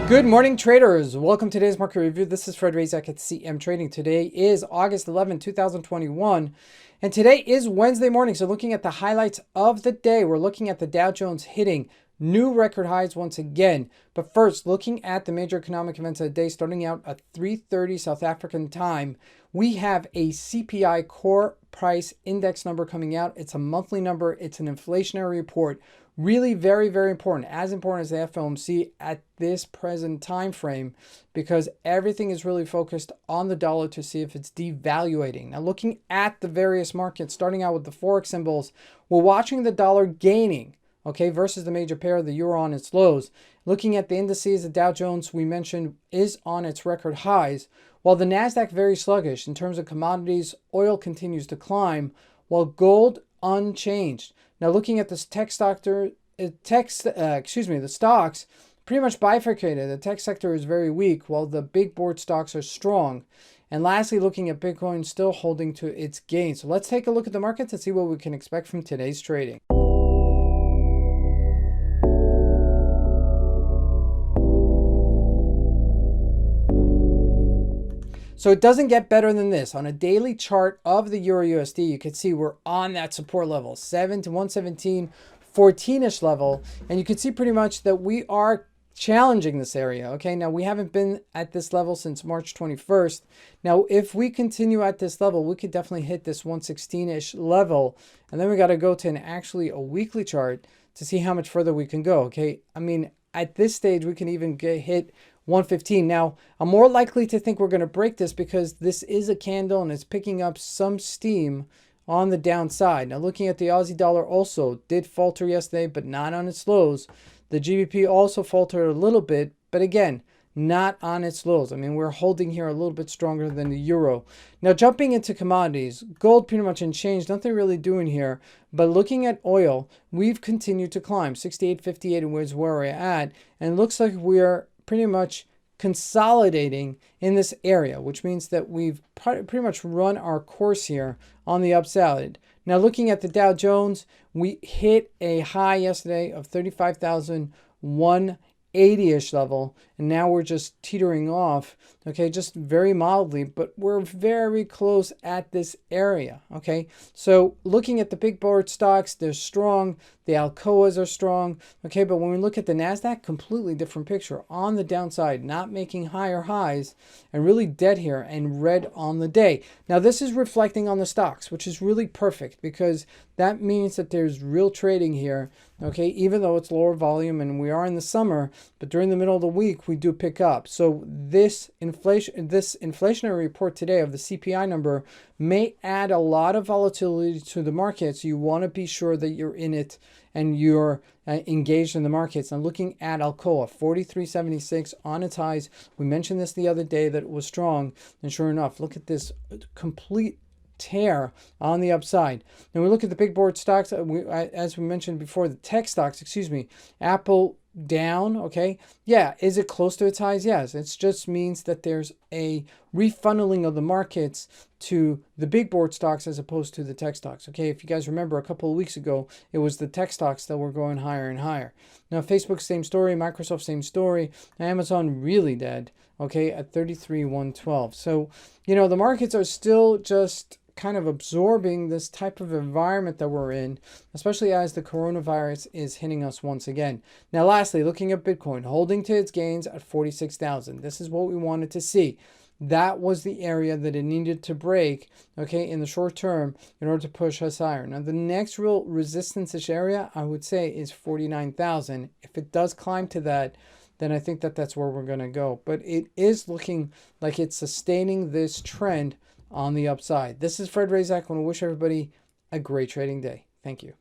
Good morning, traders. Welcome to today's market review. This is Fred Razak at CMTrading. Today is August 11, 2021, and today is Wednesday morning. So looking at the highlights of the day, we're looking at the Dow Jones hitting new record highs once again. But first, looking at the major economic events of the day, starting out at 3:30 South African time, we have a CPI core price index number coming out. It's a monthly number. It's an inflationary report. Really very, very important, as important as the FOMC at this present time frame, because everything is really focused on the dollar to see if it's devaluating. Now, looking at the various markets, starting out with the Forex symbols, we're watching the dollar gaining, okay, versus the major pair, the euro on its lows. Looking at the indices, the Dow Jones, we mentioned, is on its record highs, while the Nasdaq very sluggish. In terms of commodities, oil continues to climb, while gold unchanged. Now, looking at this the stocks pretty much bifurcated. The tech sector is very weak, while the big board stocks are strong. And lastly, looking at Bitcoin still holding to its gains. So let's take a look at the markets and see what we can expect from today's trading. So it doesn't get better than this. On a daily chart of the Euro USD, you can see we're on that support level, 117.14-ish level. And you can see pretty much that we are challenging this area. Okay, now we haven't been at this level since March 21st. Now, if we continue at this level, we could definitely hit this 116-ish level. And then we got to go to actually a weekly chart to see how much further we can go. Okay, I mean, at this stage, we can even hit 115. Now, I'm more likely to think we're going to break this because this is a candle and it's picking up some steam on the downside. Now, looking at the Aussie Dollar also did falter yesterday, but not on its lows. The GBP also faltered a little bit, but again, not on its lows. I mean, we're holding here a little bit stronger than the euro. Now, jumping into commodities, gold pretty much unchanged, nothing really doing here. But looking at oil, we've continued to climb. 68.58 is where we're at, and it looks like we're pretty much consolidating in this area, which means that we've pretty much run our course here on the upside. Now, looking at the Dow Jones, we hit a high yesterday of 35,180-ish level, and now we're just teetering off, okay, just very mildly, but we're very close at this area, okay? So looking at the big board stocks, they're strong, the Alcoas are strong, okay, but when we look at the Nasdaq, completely different picture. On the downside, not making higher highs, and really dead here, and red on the day. Now, this is reflecting on the stocks, which is really perfect, because that means that there's real trading here, okay, even though it's lower volume and we are in the summer, but during the middle of the week, we do pick up. So this inflationary report today of the CPI number may add a lot of volatility to the markets. You want to be sure that you're in it and you're engaged in the markets. Now, looking at Alcoa, 43.76 on its highs. We mentioned this the other day that it was strong, and sure enough, look at this complete tear on the upside. Now, we look at the big board stocks, as we mentioned before, the tech stocks, Apple down, okay? Yeah, is it close to its highs? Yes. It just means that there's a refunneling of the markets to the big board stocks as opposed to the tech stocks, okay? If you guys remember, a couple of weeks ago, it was the tech stocks that were going higher and higher. Now, Facebook, same story. Microsoft, same story. Amazon, really dead, okay, at 33,112. So, you know, the markets are still just kind of absorbing this type of environment that we're in, especially as the coronavirus is hitting us once again. Now, lastly, looking at Bitcoin, holding to its gains at 46,000. This is what we wanted to see. That was the area that it needed to break, okay, in the short term in order to push us higher. Now, the next real resistance-ish area, I would say, is 49,000. If it does climb to that, then I think that that's where we're going to go. But it is looking like it's sustaining this trend on the upside. This is Fred Razak. I want to wish everybody a great trading day. Thank you.